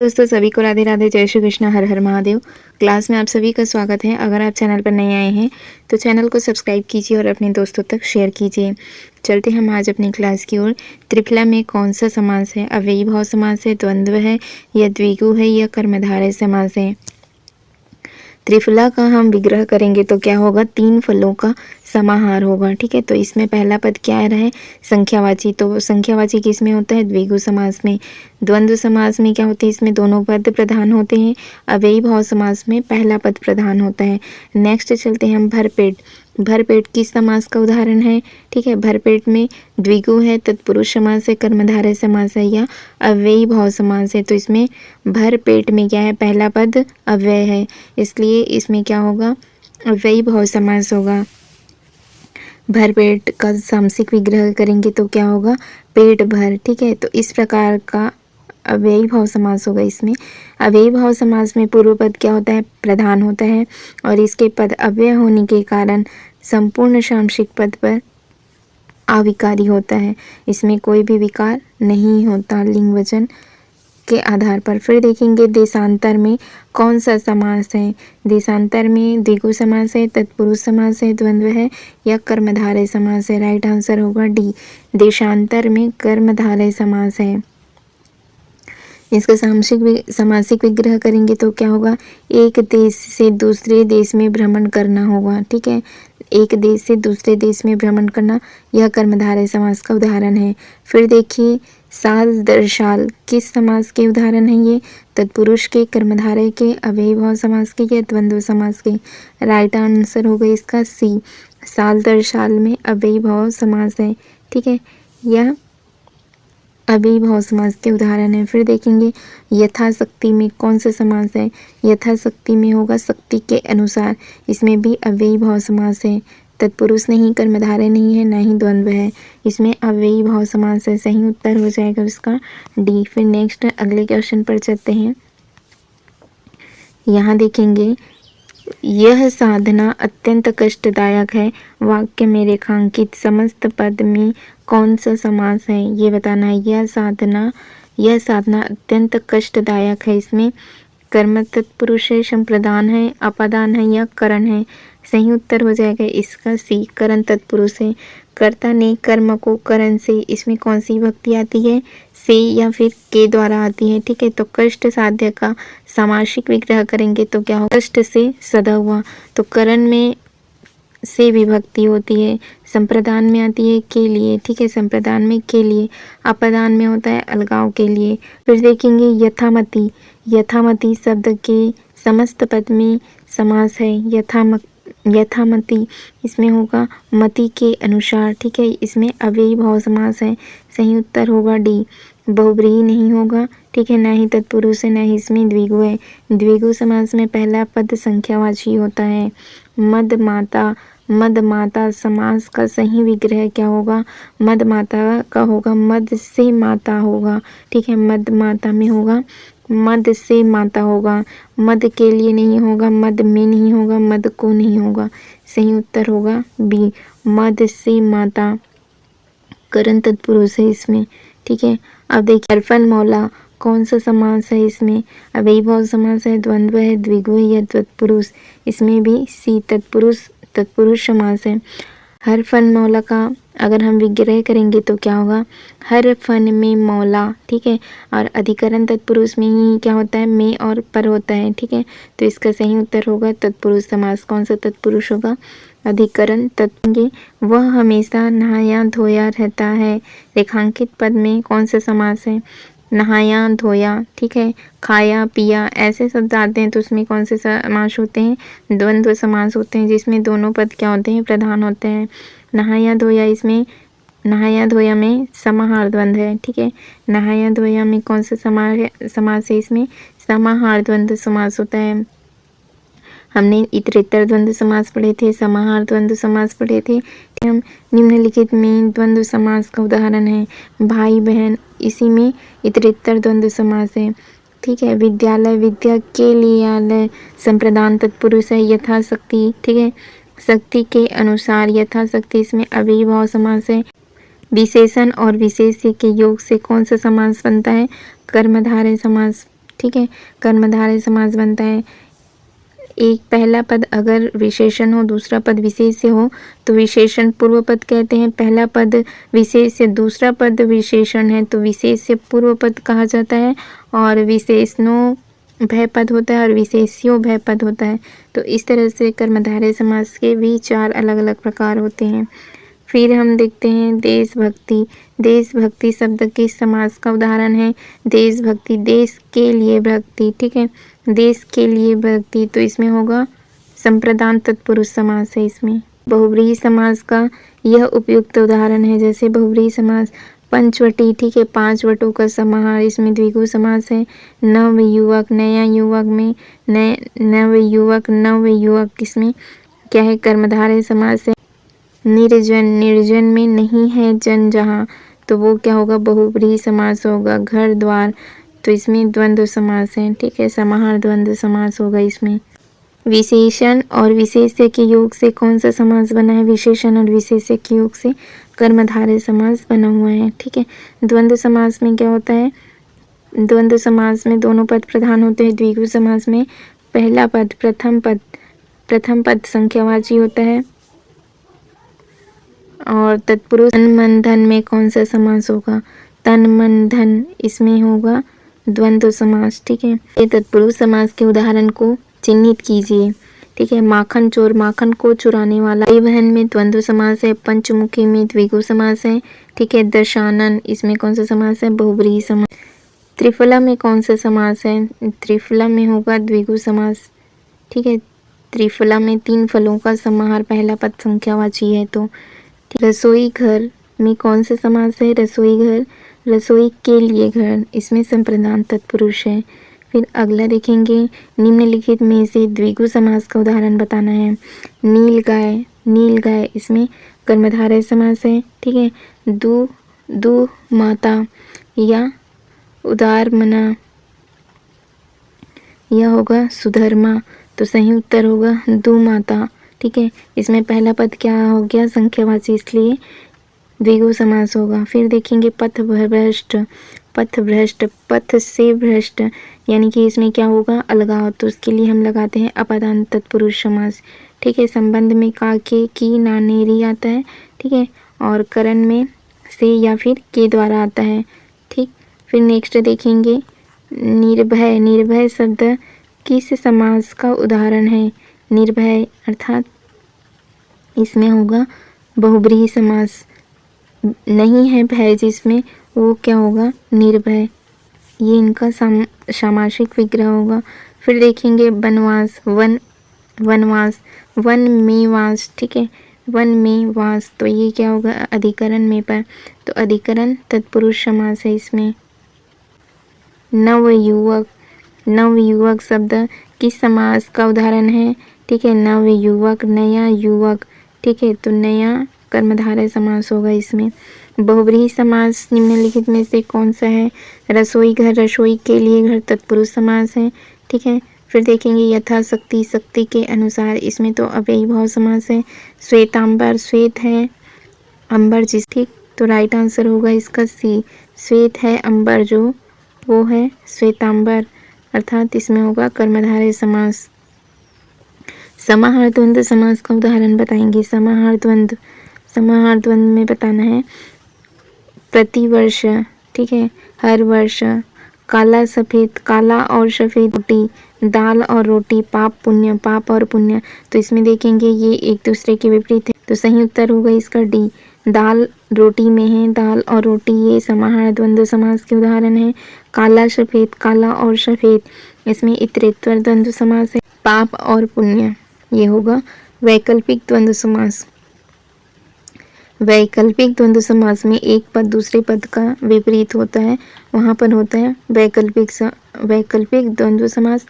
दोस्तों सभी को राधे राधे, जय श्री कृष्ण, हर हर महादेव। क्लास में आप सभी का स्वागत है। अगर आप चैनल पर नए आए हैं तो चैनल को सब्सक्राइब कीजिए और अपने दोस्तों तक शेयर कीजिए। चलते हम आज अपनी क्लास की ओर। त्रिफला में कौन सा समास है? अव्ययी भाव समास है, द्वंद्व है, या द्विगु है, या कर्मधारय समास है? त्रिफला का हम विग्रह करेंगे तो क्या होगा? 3 फलों का समाहार होगा। ठीक है, तो इसमें पहला पद क्या आ रहा है? संख्यावाची। तो संख्यावाची किस में होता है? द्विगु समास में। द्वंद्व समास में क्या होते हैं? इसमें दोनों पद प्रधान होते हैं। अव्ययी भाव समास में पहला पद प्रधान होता है। नेक्स्ट चलते हैं हम भरपेट। भरपेट किस समास का उदाहरण है? ठीक है, भरपेट में द्विगु है, तत्पुरुष समास है, कर्मधारय समास है, या अव्ययी भाव समास है। तो इसमें भरपेट में क्या है? पहला पद अव्यय है, इसलिए इसमें क्या होगा? अव्ययी भाव समास होगा। भरपेट का सामसिक विग्रह करेंगे तो क्या होगा? पेट भर। ठीक है, तो इस प्रकार का अव्ययी भाव समास होगा। इसमें अव्ययी भाव समास में पूर्व पद क्या होता है? प्रधान होता है, और इसके पद अव्यय होने के कारण संपूर्ण सामसिक पद पर अविकारी होता है। इसमें कोई भी विकार नहीं होता लिंग वचन के आधार पर। फिर देखेंगे देशांतर में कौन सा समास है? देशांतर में द्विगु समास है, तत्पुरुष समास है, द्वंद्व है, या कर्मधारय समास है? राइट आंसर होगा डी, देशांतर में कर्मधारय समास है। इसका सामासिक विग्रह करेंगे तो क्या होगा? एक देश से दूसरे देश में भ्रमण करना होगा। ठीक है, एक देश से दूसरे देश में भ्रमण करना, यह कर्मधारय समास का उदाहरण है। फिर देखिए साल दर साल किस समास के उदाहरण है? ये तत्पुरुष के, कर्मधारय के, अव्ययी भाव समास के, या द्वंद्व समास के? राइट आंसर होगा इसका सी, साल दर साल में अव्ययी भाव समास है। ठीक है, यह अव्ययी भाव समास के उदाहरण है। फिर देखेंगे यथाशक्ति में कौन सा समास है? यथाशक्ति में होगा शक्ति के अनुसार। इसमें भी अव्ययी भाव समास है। तत्पुरुष नहीं, कर्मधारय नहीं है, ना ही द्वंद्व है, इसमें अव्ययी भाव समास है। सही उत्तर हो जाएगा इसका डी। फिर नेक्स्ट अगले क्वेश्चन पर चलते हैं। यहाँ देखेंगे यह साधना अत्यंत कष्टदायक है, वाक्य में रेखांकित समस्त पद में कौन सा समास है? ये बताना है। यह साधना अत्यंत कष्टदायक है। इसमें कर्म तत्पुरुष है, संप्रदान है, अपादान है, या करण है? सही उत्तर हो जाएगा इसका सी, करण तत्पुरुष है। कर्ता ने कर्म को करण से, इसमें कौन सी विभक्ति आती है? से या फिर के द्वारा आती है। ठीक है, तो कष्ट साध्य का सामासिक विग्रह करेंगे तो क्या होगा? कष्ट से सदा हुआ। तो करण में से विभक्ति होती है, संप्रदान में आती है के लिए। ठीक है, संप्रदान में के लिए, अपादान में होता है अलगाव के लिए। फिर देखेंगे यथामति। यथामति शब्द के समस्त पद में समास है। यथामति इसमें होगा मति के अनुसार। ठीक है, इसमें अव्ययी भाव समास है। सही उत्तर होगा डी, बहुब्रीहि नहीं होगा। ठीक है, ना ही तत्पुरुष है, ना ही इसमें द्विगु है। द्विगु समास में पहला पद संख्यावाची होता है। मदमाता समास का सही विग्रह क्या होगा? मदमाता का होगा मद से माता होगा। ठीक है, मदमाता में होगा मद से माता होगा। मद के लिए नहीं होगा, मद में नहीं होगा, मद को नहीं होगा। सही उत्तर होगा बी, मद से माता। करण तत्पुरुष है इसमें। ठीक है, अब देखिए अर्पण मौला कौन सा समास है? इसमें अव्ययी भाव समास है, द्वंद्व है, द्विगु है, या तत्पुरुष? इसमें भी सी, तत्पुरुष समास है। हर फन मौला का अगर हम विग्रह करेंगे तो क्या होगा? हर फन में मौला। ठीक है, और अधिकरण तत्पुरुष में ही क्या होता है? में और पर होता है। ठीक है, तो इसका सही उत्तर होगा तत्पुरुष समास। कौन सा तत्पुरुष होगा? अधिकरण तत्व। वह हमेशा नहाया धोया रहता है, रेखांकित पद में कौन सा समास है? नहाया धोया। ठीक है, खाया पिया ऐसे शब्द आते हैं तो उसमें कौन से समास होते हैं? द्वंद्व समास होते हैं, जिसमें दोनों पद क्या होते हैं? प्रधान होते हैं। नहाया धोया, इसमें नहाया धोया में समाहार द्वंद्व है। ठीक है, नहाया धोया में कौन सा समास है? इसमें समाहार द्वंद्व समास होता है। हमने इतरेतर द्वंद्व समास पढ़े थे, समाहार द्वंद्व समास पढ़े थे। हम निम्नलिखित में द्वंद्व समास का उदाहरण है भाई बहन, इसी में इतरेतर द्वंद्व समास है। ठीक है, विद्यालय, विद्या के लिए, संप्रदान तत्पुरुष है, यथाशक्ति। ठीक है, शक्ति के अनुसार, यथाशक्ति इसमें अव्ययी भाव समास है। विशेषण और विशेष्य के योग से कौन सा समास बनता है? कर्मधारय समास। ठीक है। कर्मधारय समास बनता है, एक पहला पद अगर विशेषण हो, दूसरा पद विशेष से हो तो विशेषण पूर्व पद कहते हैं। पहला पद विशेष से, दूसरा पद विशेषण है तो विशेष से पूर्व पद कहा जाता है। और विशेषणों भय पद होता है और विशेष्यो भय पद होता है। तो इस तरह से कर्मधारय समास के भी 4 अलग अलग प्रकार होते हैं। फिर हम देखते हैं देशभक्ति। देशभक्ति शब्द किस समास का उदाहरण है? देशभक्ति, देश के लिए भक्ति, ठीक है। देश के लिए भक्ति, तो इसमें होगा संप्रदान तत्पुरुष समास है इसमें। बहुव्रीहि समास का यह उपयुक्त उदाहरण है, जैसे बहुव्रीहि समास पंचवटी, ठीक है, 5 वटों का समाहार, इसमें द्विगु समास है। नवयुवक, नया युवक में नवयुवक, नवयुवक इसमें क्या है? कर्मधारय समास है। निर्जन, निर्जन में नहीं है जन जहाँ, तो वो क्या होगा? बहुव्रीहि समास होगा। घर द्वार, तो इसमें द्वंद्व समास है, ठीक है, समाहार द्वंद्व समास होगा इसमें। विशेषण और विशेष्य के योग से कौन सा समास बना है? विशेषण और विशेष्य के योग से कर्मधारय समास बना हुआ है, ठीक है। द्वंद्व समास में क्या होता है? द्वंद्व समास में दोनों पद प्रधान होते हैं। द्विगु समास में पहला पद, प्रथम पद संख्यावाची होता है। और तत्पुरुष तन मन धन में कौन सा समास होगा? तन मन धन, इसमें होगा द्वंद्व समास, ठीक है। ये तत्पुरुष समास के उदाहरण को चिन्हित कीजिए, ठीक है। माखन चोर, माखन को चुराने वाला। परिवहन में द्वंद्व समास है। पंचमुखी में द्विगु समास है, ठीक है। दशानन, इसमें कौन सा समास है? बहुव्रीहि समास। त्रिफला में कौन सा समास है? त्रिफला में होगा द्विगु समास, ठीक है। त्रिफला में 3 फलों का समाहार, पहला पद संख्यावाची है तो। रसोई घर में कौन सा समास है? रसोई घर, रसोई के लिए घर, इसमें संप्रदान तत्पुरुष है। फिर अगला देखेंगे, निम्नलिखित में से द्विगु समास का उदाहरण बताना है। नील गाय, नील गाय, इसमें कर्मधारय समास है, ठीक है। दु माता या उदार मना, यह होगा सुधर्मा, तो सही उत्तर होगा दु माता, ठीक है। इसमें पहला पद क्या हो गया? संख्यावाची, इसलिए द्विगु समास होगा। फिर देखेंगे पथभ्रष्ट, पथभ्रष्ट, पथ से भ्रष्ट, यानी कि इसमें क्या होगा? अलगाव, तो उसके लिए हम लगाते हैं अपादान तत्पुरुष समास, ठीक है। संबंध में का, के, की, ना, नेरी आता है, ठीक है। और करण में से या फिर के द्वारा आता है, ठीक। फिर नेक्स्ट देखेंगे निर्भय। निर्भय शब्द किस समास का उदाहरण है? निर्भय अर्थात इसमें होगा बहुव्रीहि समास। नहीं है भय जिसमें, वो क्या होगा? निर्भय। ये इनका सामासिक विग्रह होगा। फिर देखेंगे वनवास, वनवास, वन में वास, ठीक है, वन में वास, तो ये क्या होगा? अधिकरण में पर, तो अधिकरण तत्पुरुष समास है इसमें। नवयुवक, नवयुवक शब्द किस समास का उदाहरण है? ठीक है, नवयुवक, नया युवक, ठीक है, तो नया कर्मधारय समास होगा इसमें। बहुव्रीहि समास निम्नलिखित में से कौन सा है? रसोई घर, रसोई के लिए घर तत्पुरुष समास है, ठीक है। फिर देखेंगे यथाशक्ति, शक्ति के अनुसार, इसमें तो अव्ययी भाव समास है। श्वेतांबर, श्वेत है अंबर जिस, ठीक, तो राइट आंसर होगा इसका सी। श्वेत है अंबर जो, वो है श्वेतांबर, अर्थात इसमें होगा कर्मधारय समास। समाहार द्वंद्व समास का उदाहरण बताएंगे। समाहार द्वंद्व, समाहार द्वंद्व में बताना है प्रतिवर्ष, ठीक है, हर वर्ष, काला सफ़ेद, काला और सफ़ेद, रोटी, दाल और रोटी, पाप पुण्य, पाप और पुण्य, तो इसमें देखेंगे ये एक दूसरे के विपरीत है, तो सही उत्तर होगा इसका डी। दाल रोटी में है, दाल और रोटी, ये समाहार द्वंद्व समास के उदाहरण है। काला सफ़ेद, काला और सफ़ेद, इसमें इतरेत्तर द्वंद्व समास है। पाप और पुण्य, ये होगा वैकल्पिक द्वंद्व समास। वैकल्पिक द्वंद्व समास में एक पद दूसरे पद का विपरीत होता है, वहाँ पर होता है वैकल्पिक द्वंद्व समास।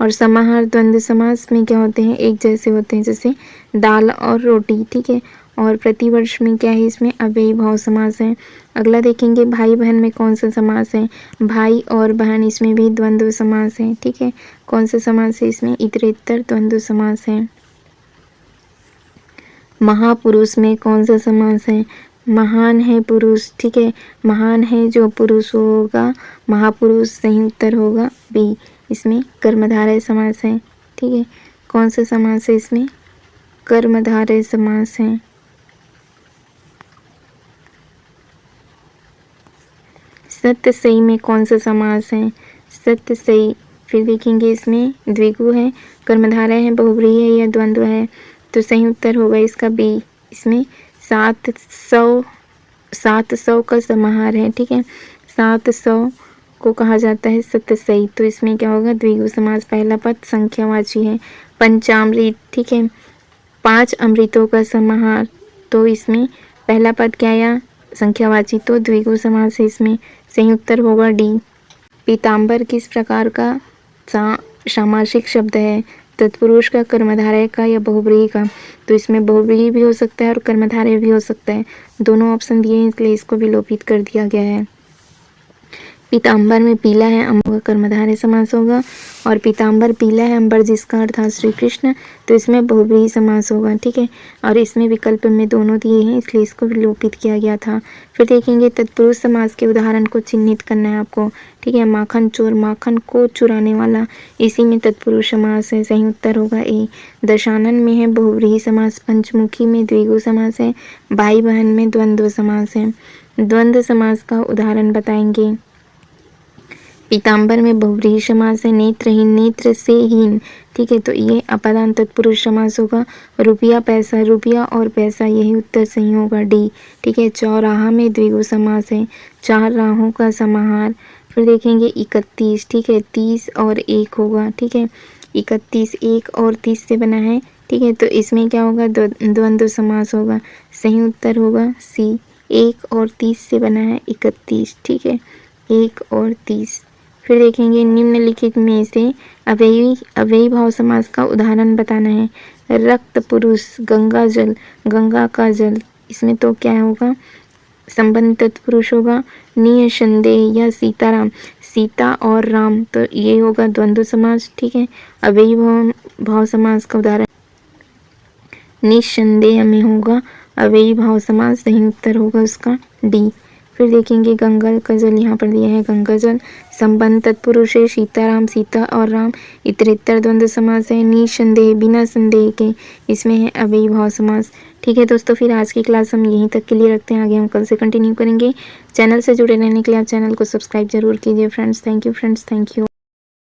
और समाहार द्वंद्व समास में क्या होते हैं? एक जैसे होते हैं, जैसे दाल और रोटी, ठीक है। और प्रतिवर्ष में क्या है? इसमें अव्ययी भाव समास है। अगला देखेंगे भाई बहन में कौन सा समास है? भाई और बहन, इसमें भी द्वंद्व समास है, ठीक है। कौन सा समास है इसमें? इतरेत्तर द्वंद्व समास है। महापुरुष में कौन सा समास है? महान है पुरुष, ठीक है। महान है जो पुरुष होगा, महापुरुष सही उत्तर होगा बी। इसमें कर्मधारय समास है, ठीक है। कौन सा समास है इसमें? कर्मधारय समास है। सत्य सही में कौन सा समास है? सत्य सही। फिर देखेंगे इसमें द्विगु है, कर्मधारय है, बहुव्रीहि है या द्वंद्व है, तो सही उत्तर होगा इसका बी। इसमें 700 का समाहार है, ठीक है। 700 को कहा जाता है सत्य सही, तो इसमें क्या होगा? द्विगु समास। पहला पद संख्यावाची है। पंचामृत, ठीक है। 5 अमृतों का समाहार, तो इसमें पहला पद क्या आया? संख्यावाची, तो द्विगु समास है इसमें। सही उत्तर होगा डी। पीताम्बर किस प्रकार का सामासिक शब्द है? तत्पुरुष का, कर्मधारय का या बहुव्रीहि का? तो इसमें बहुव्रीहि भी हो सकता है और कर्मधारय भी हो सकता है। दोनों ऑप्शन दिए हैं इसलिए इसको विलोपित कर दिया गया है। पीताम्बर में पीला है, अम्बर का कर्मधारय समास होगा। और पीताम्बर पीला है अम्बर जिसका अर्थात श्री कृष्ण, तो इसमें बहुव्रीहि समास होगा, ठीक है। और इसमें विकल्प में दोनों दिए हैं इसलिए इसको विलोपित किया गया था। फिर देखेंगे तत्पुरुष समास के उदाहरण को चिन्हित करना है आपको, ठीक है। माखन चोर, माखन को चुराने वाला, इसी में तत्पुरुष समास है। सही उत्तर होगा ए। दशानन में है बहुव्रीहि समास, पंचमुखी में द्विगु समास है, भाई बहन में द्वंद्व समास है। द्वंद्व समास का उदाहरण बताएंगे। पीताम्बर में बहुव्रीहि समास है, नेत्रहीन, नेत्र से हीन, ठीक है। तो ये अपदान तत्पुरुष समास होगा। रुपया पैसा, रुपया और पैसा, यही उत्तर सही होगा डी, ठीक है। चौराहा में द्विगु समास है, 4 राहों का समाहार। फिर देखेंगे 31, ठीक है। 30 और 1 होगा, ठीक है। 31 1 और 30 से बना है, ठीक है। तो इसमें क्या होगा? द्वंद्व समास होगा। सही उत्तर होगा सी। 1 और 30 से बना है 31, ठीक है। 1 और 30। फिर देखेंगे निम्नलिखित में से अव्ययी भाव समास का उदाहरण बताना है। रक्त पुरुष, गंगा जल, गंगा का जल, इसमें तो क्या होगा? संबंध तत्पुरुष होगा। निसंदेह या सीताराम, सीता और राम, तो ये होगा द्वंद्व समास, ठीक है। अव्ययी भाव समास का उदाहरण निसंदेह में होगा अव्ययी भाव समास। सही उत्तर होगा उसका डी। फिर देखेंगे गंगा का जल, यहाँ पर दिया है गंगा जल, संबंध तत्पुरुष है, सीताराम, सीता और राम, इतरेतर द्वंद्व समास है, निसंदेह बिना संदेह के, इसमें है अव्ययी भाव समास। ठीक है दोस्तों, फिर आज की क्लास हम यहीं तक के लिए रखते हैं, आगे हम कल से कंटिन्यू करेंगे। चैनल से जुड़े रहने के लिए आप चैनल को सब्सक्राइब जरूर कीजिए friends. Thank you friends, thank you.